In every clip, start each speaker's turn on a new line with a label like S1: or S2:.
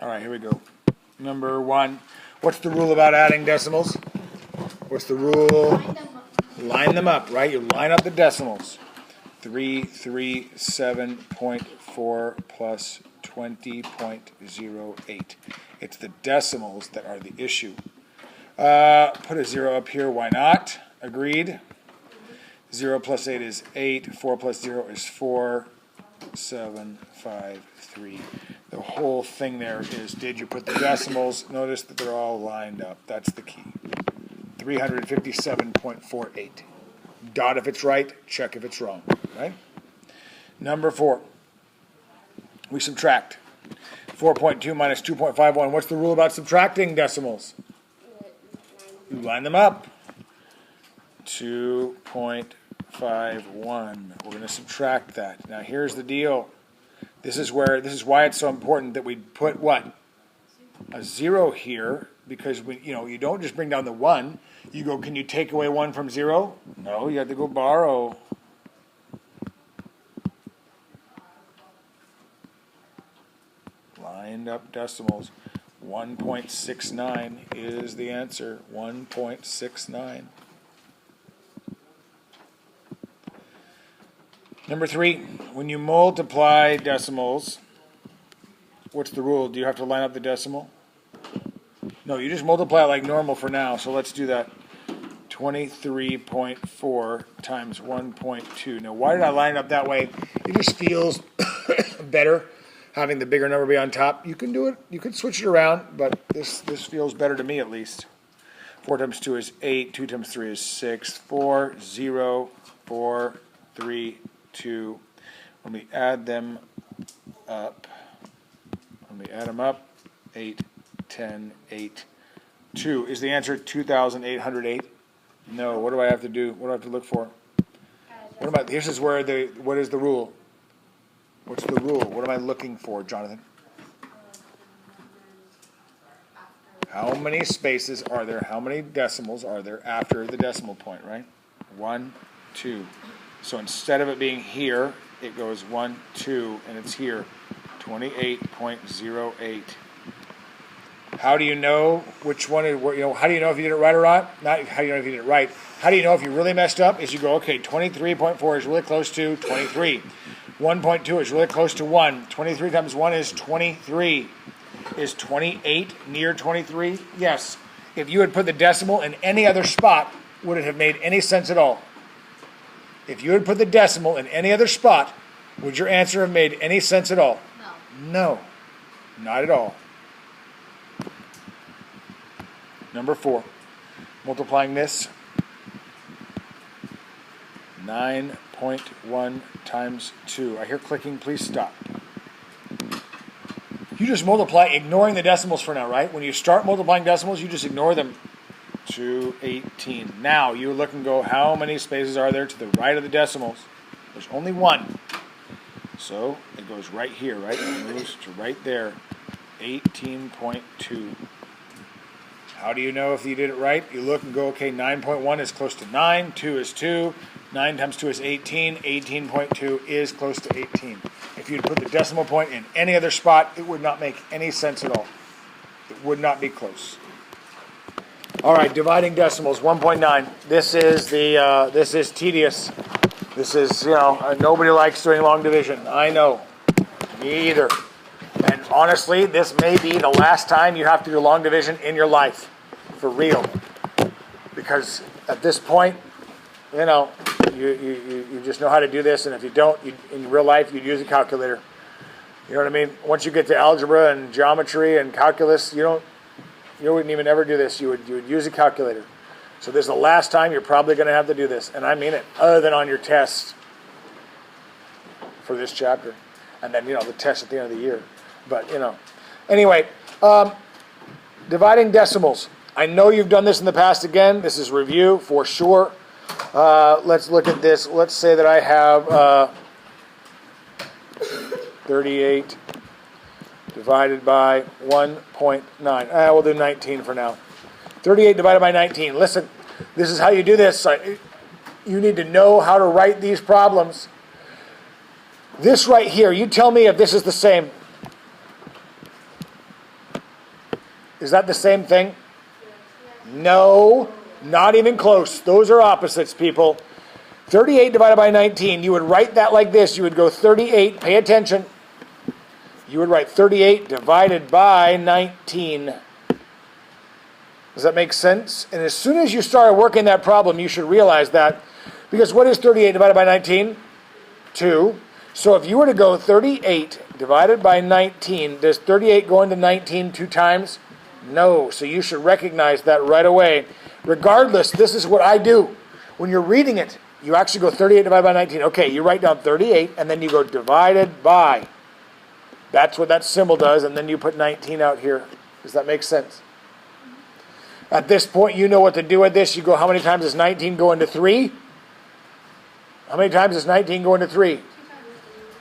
S1: All right, here we go. Number 1. What's the rule about adding decimals? What's the rule? Line them up, right? You line up the decimals. 337.4 plus 20.08. It's the decimals that are the issue. Put a 0 up here. Why not? Agreed. 0 plus 8 is 8. 4 plus 0 is 4. 7, 5, 3. The whole thing there is, did you put the decimals? Notice that they're all lined up. That's the key. 357.48. Dot if it's right, check if it's wrong. Right? Number 4. We subtract. 4.2 minus 2.51. What's the rule about subtracting decimals? You line them up. 2.51. We're going to subtract that. Now here's the deal. This is why it's so important that we put what? A 0 here, because you don't just bring down the 1. You go, can you take away 1 from 0? No, you have to go borrow. Lined up decimals. 1.69 is the answer. 1.69. Number 3, when you multiply decimals, what's the rule? Do you have to line up the decimal? No, you just multiply it like normal for now. So let's do that. 23.4 times 1.2. Now, why did I line it up that way? It just feels better having the bigger number be on top. You can do it. You can switch it around, but this feels better to me at least. 4 times 2 is 8. 2 times 3 is 6. 4, 0, 4, 3, 2. When we add them up, 8, 10, 8, 2. Is the answer 2,808? No. What do I have to do? What do I have to look for? This is where what is the rule? What's the rule? What am I looking for, Jonathan? How many spaces are there? How many decimals are there after the decimal point, right? 1, 2. So instead of it being here, it goes 1, 2, and it's here. 28.08. How do you know which one? How do you know if you did it right or not? Not how do you know if you did it right. How do you know if you really messed up? Is you go, okay, 23.4 is really close to 23. 1.2 is really close to 1. 23 times 1 is 23. Is 28 near 23? Yes. If you had put the decimal in any other spot, would it have made any sense at all? If you had put the decimal in any other spot, would your answer have made any sense at all? No. No. Not at all. Number 4. Multiplying this. 9.1 times 2. I hear clicking. Please stop. You just multiply, ignoring the decimals for now, right? When you start multiplying decimals, you just ignore them. 218. Now you look and go, how many spaces are there to the right of the decimals? There's only 1. So it goes right here, right? It moves to right there. 18.2. How do you know if you did it right? You look and go, okay, 9.1 is close to 9. 2 is 2. 9 times 2 is 18. 18.2 is close to 18. If you'd put the decimal point in any other spot, it would not make any sense at all. It would not be close. All right, dividing decimals, 1.9. This is tedious. This is, nobody likes doing long division. I know. Me either. And honestly, this may be the last time you have to do long division in your life. For real. Because at this point, you just know how to do this, and if you don't, in real life, you'd use a calculator. You know what I mean? Once you get to algebra and geometry and calculus, you wouldn't even ever do this. You would use a calculator. So this is the last time you're probably going to have to do this, and I mean it, other than on your test for this chapter. And then, the test at the end of the year. But, Anyway, dividing decimals. I know you've done this in the past again. This is review for sure. Let's look at this. Let's say that I have 38 divided by 1.9. We'll do 19 for now. 38 divided by 19. Listen, this is how you do this. You need to know how to write these problems. This right here, you tell me if this is the same. Is that the same thing? No, not even close. Those are opposites, people. 38 divided by 19, you would write that like this. You would go 38, pay attention. You would write 38 divided by 19. Does that make sense? And as soon as you start working that problem, you should realize that. Because what is 38 divided by 19? 2. So if you were to go 38 divided by 19, does 38 go into 19 2 times? No. So you should recognize that right away. Regardless, this is what I do. When you're reading it, you actually go 38 divided by 19. Okay, you write down 38, and then you go divided by. That's what that symbol does, and then you put 19 out here. Does that make sense? At this point, you know what to do with this. You go, how many times does 19 go into 3? How many times does 19 go into 3?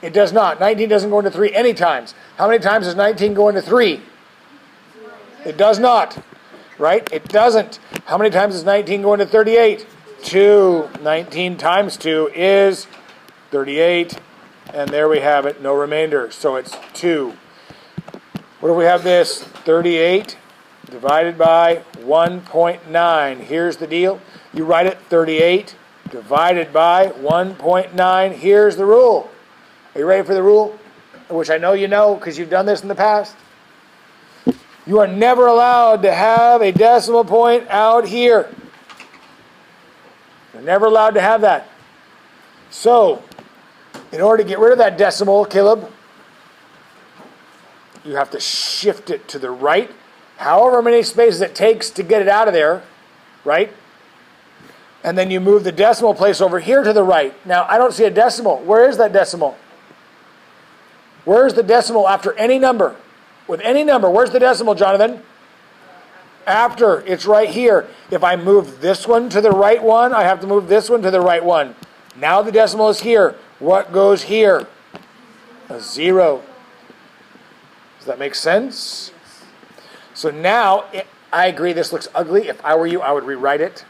S1: It does not. 19 doesn't go into 3 any times. How many times does 19 go into 3? It does not. Right? It doesn't. How many times does 19 go into 38? 2. 19 times 2 is 38. And there we have it. No remainder. So it's 2. What do we have this? 38 divided by 1.9. Here's the deal. You write it 38 divided by 1.9. Here's the rule. Are you ready for the rule? Which I know you know because you've done this in the past. You are never allowed to have a decimal point out here. You're never allowed to have that. So, in order to get rid of that decimal, Caleb, you have to shift it to the right, however many spaces it takes to get it out of there, right? And then you move the decimal place over here to the right. Now, I don't see a decimal. Where is that decimal? Where's the decimal after any number? With any number, where's the decimal, Jonathan? After. It's right here. If I move this one to the right one, I have to move this one to the right one. Now the decimal is here. What goes here? A 0. Does that make sense? So now, I agree this looks ugly. If I were you, I would rewrite it.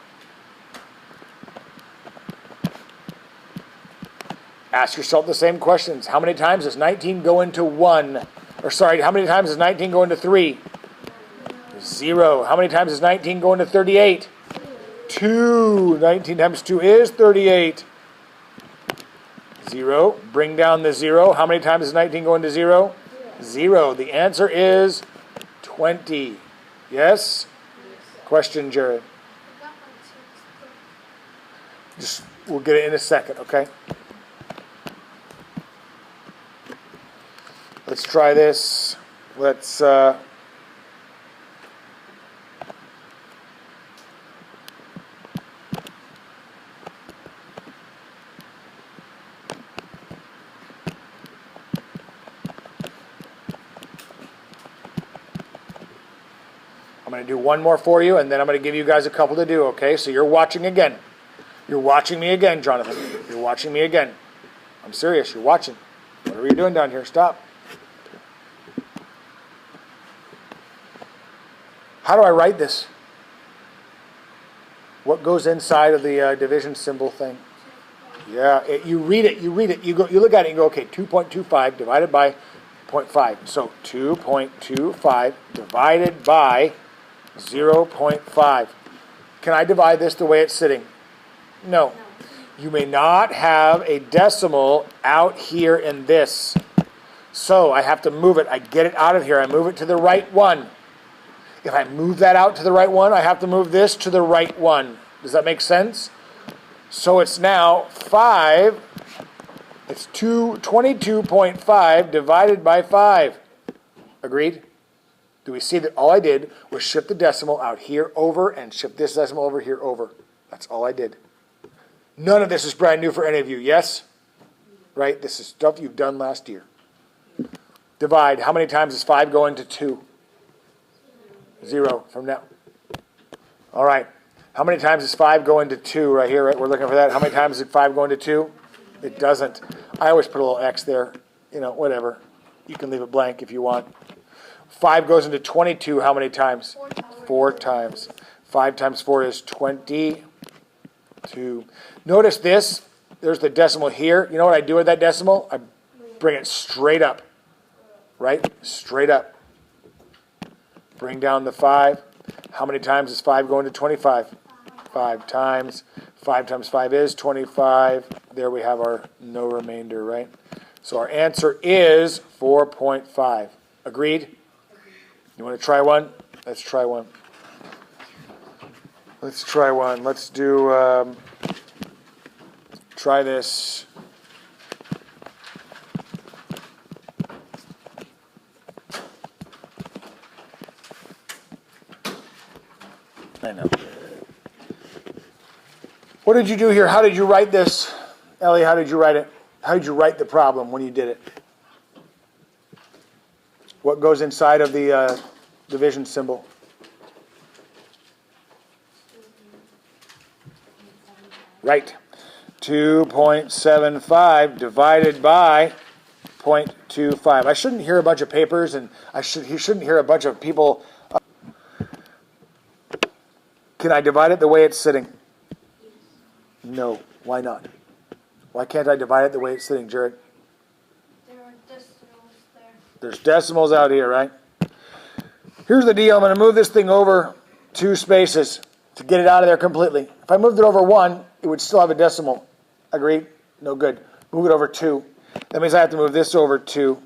S1: Ask yourself the same questions. How many times does 19 go into 1? Or sorry, how many times does 19 go into 3? 0. How many times does 19 go into 38? 2. 19 times 2 is 38. 0. Bring down the 0. How many times does 19 go into 0? 0. The answer is 20. Yes? Question, Jared. We'll get it in a second, okay? Let's try this. Let's I'm going to do one more for you, and then I'm going to give you guys a couple to do, okay? So you're watching again. You're watching me again, Jonathan. You're watching me again. I'm serious. You're watching. Whatever you're doing down here, stop. How do I write this? What goes inside of the division symbol thing? Yeah, you read it. You look at it and go, okay, 2.25 divided by 0.5. So 2.25 divided by 0.5. Can I divide this the way it's sitting? No. You may not have a decimal out here in this. So I have to move it. I get it out of here. I move it to the right one. If I move that out to the right one, I have to move this to the right one. Does that make sense? So it's now 5. It's 22.5 divided by 5. Agreed? Do we see that all I did was shift the decimal out here over and shift this decimal over here over? That's all I did. None of this is brand new for any of you, yes? Right? This is stuff you've done last year. Divide. How many times does 5 go into 2? 0 from now. All right. How many times does 5 go into 2 right here? Right? We're looking for that. How many times does 5 go into 2? It doesn't. I always put a little X there. Whatever. You can leave it blank if you want. 5 goes into 22 how many times? 4 times. 5 times 4 is 22. Notice this. There's the decimal here. You know what I do with that decimal? I bring it straight up. Right? Straight up. Bring down the 5. How many times is 5 going to 25? 5 times. 5 times 5 is 25. There we have our no remainder, right? So our answer is 4.5. Agreed? You want to try one? Let's try one. Let's try one. Let's do, try this. I know. What did you do here? How did you write this? Ellie, how did you write it? How did you write the problem when you did it? What goes inside of the division symbol? Right. 2.75 divided by 0.25. I shouldn't hear a bunch of papers, and you shouldn't hear a bunch of people. Can I divide it the way it's sitting? No. Why not? Why can't I divide it the way it's sitting, Jared?
S2: There are decimals there.
S1: There's decimals out here, right? Here's the deal. I'm going to move this thing over 2 spaces to get it out of there completely. If I moved it over 1, it would still have a decimal. Agreed? No good. Move it over 2. That means I have to move this over 2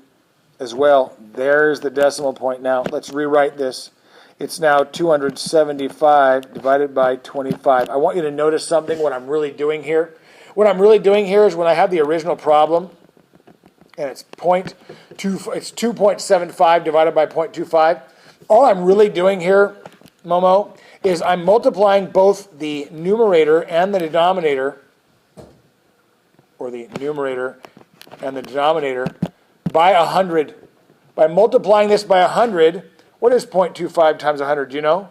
S1: as well. There's the decimal point now. Let's rewrite this. It's now 275 divided by 25. I want you to notice something, what I'm really doing here. What I'm really doing here is when I have the original problem, and it's 2.75 divided by 0.25. All I'm really doing here, Momo, is I'm multiplying both the numerator and the denominator, or the numerator and the denominator, by 100. By multiplying this by 100, what is 0.25 times 100? Do you know?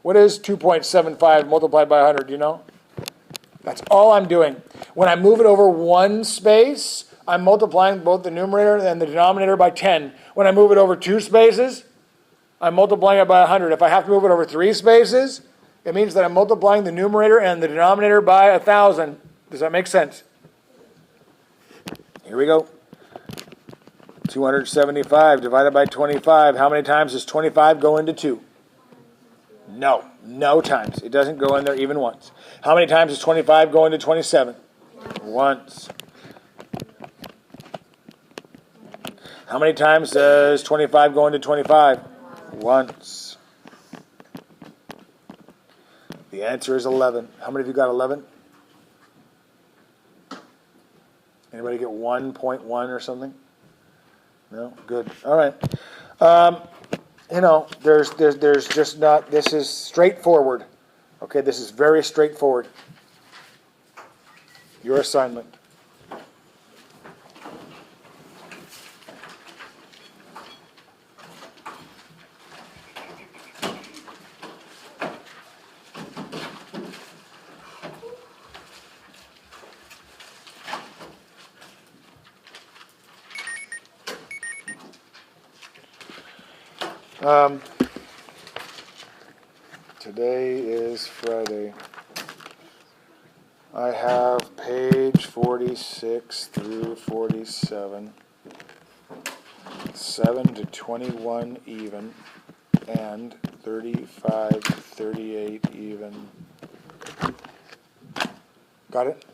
S1: What is 2.75 multiplied by 100? Do you know? That's all I'm doing. When I move it over 1 space, I'm multiplying both the numerator and the denominator by 10. When I move it over 2 spaces, I'm multiplying it by 100. If I have to move it over 3 spaces, it means that I'm multiplying the numerator and the denominator by 1,000. Does that make sense? Here we go. 275 divided by 25. How many times does 25 go into 2? No. No times. It doesn't go in there even once. How many times does 25 go into 27? Once. How many times does 25 go into 25? Once. The answer is 11. How many of you got 11? Anybody get 1.1 or something? No? Good. All right. There's just not, this is straightforward. Okay, this is very straightforward. Your assignment. Today is Friday. I have page 46 through 47, 7 to 21 even, and 35 to 38 even. Got it?